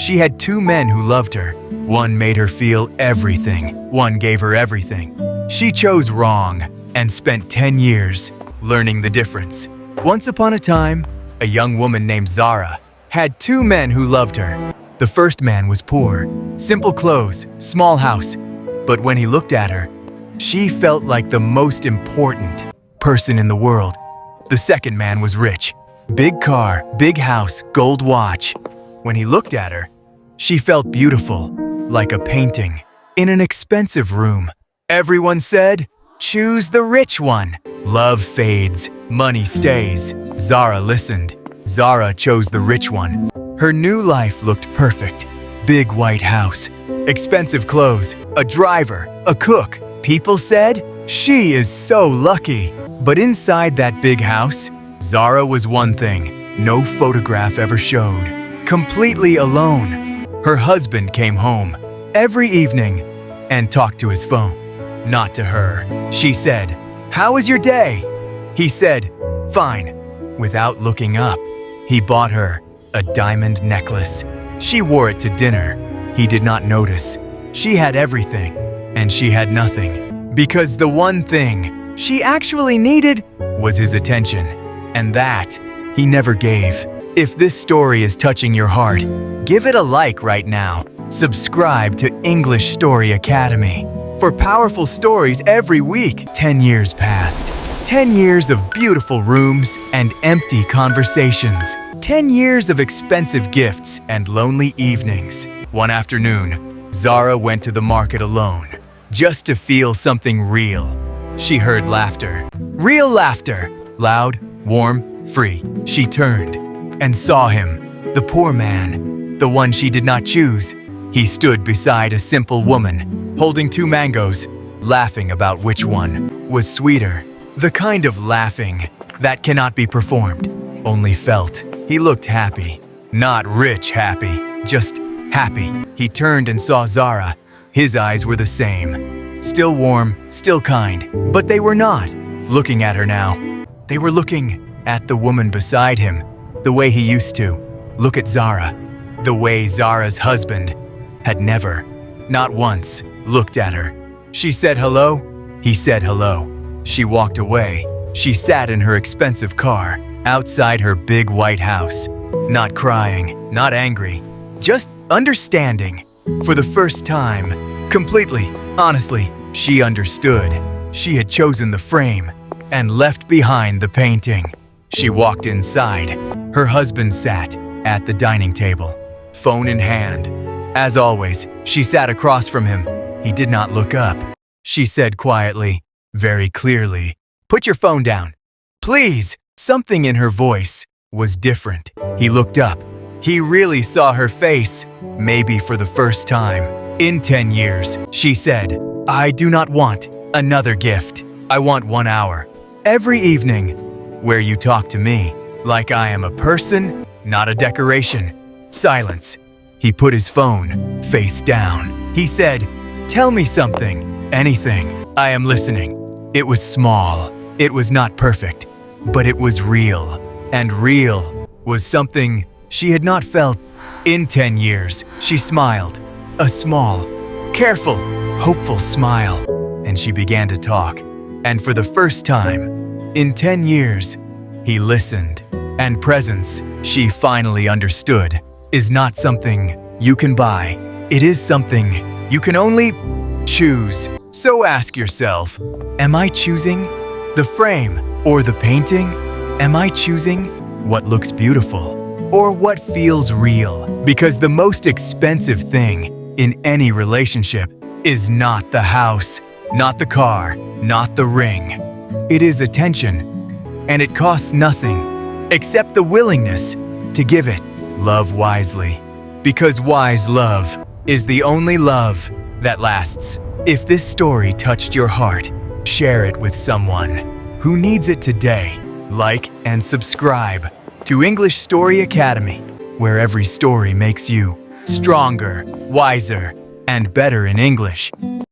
She had two men who loved her. One made her feel everything. One gave her everything. She chose wrong and spent 10 years learning the difference. Once upon a time, a young woman named Zara had two men who loved her. The first man was poor, simple clothes, small house. But when he looked at her, she felt like the most important person in the world. The second man was rich. Big car, big house, gold watch. When he looked at her, she felt beautiful, like a painting, in an expensive room. Everyone said, "Choose the rich one." Love fades, money stays. Zara listened. Zara chose the rich one. Her new life looked perfect. Big white house, expensive clothes, a driver, a cook. People said, "She is so lucky." But inside that big house, Zara was one thing no photograph ever showed. Completely alone. Her husband came home every evening and talked to his phone. Not to her. She said, "How was your day?" He said, "Fine." Without looking up, he bought her a diamond necklace. She wore it to dinner. He did not notice. She had everything, and she had nothing. Because the one thing she actually needed was his attention, and that he never gave. If this story is touching your heart, give it a like right now. Subscribe to English Story Academy for powerful stories every week. 10 years passed. 10 years of beautiful rooms and empty conversations. 10 years of expensive gifts and lonely evenings. One afternoon, Zara went to the market alone, just to feel something real. She heard laughter. Real laughter. Loud, warm, free. She turned and saw him, the poor man, the one she did not choose. He stood beside a simple woman, holding two mangoes, laughing about which one was sweeter. The kind of laughing that cannot be performed, only felt. He looked happy. Not rich happy, just happy. He turned and saw Zara. His eyes were the same. Still warm, still kind, but they were not looking at her now. They were looking at the woman beside him, the way he used to. Look at Zara, the way Zara's husband had never, not once, looked at her. She said hello. He said hello. She walked away. She sat in her expensive car, outside her big white house. Not crying, not angry, just understanding. For the first time, completely, honestly, she understood. She had chosen the frame and left behind the painting. She walked inside. Her husband sat at the dining table, phone in hand. As always, she sat across from him. He did not look up. She said quietly, very clearly, "Put your phone down, please." Something in her voice was different. He looked up. He really saw her face, maybe for the first time. In 10 years, she said, "I do not want another gift. I want 1 hour every evening where you talk to me like I am a person, not a decoration." Silence. He put his phone face down. He said, "Tell me something, anything. I am listening." It was small. It was not perfect, but it was real. And real was something she had not felt in 10 years. She smiled, a small, careful, hopeful smile, and she began to talk. And for the first time in 10 years, he listened. And presence, she finally understood, is not something you can buy. It is something you can only choose. So ask yourself, am I choosing the frame or the painting? Am I choosing what looks beautiful or what feels real? Because the most expensive thing in any relationship is not the house, not the car, not the ring. It is attention, and it costs nothing except the willingness to give it. Love wisely, because wise love is the only love that lasts. If this story touched your heart, share it with someone who needs it today. Like and subscribe to English Story Academy, where every story makes you stronger, wiser, and better in English.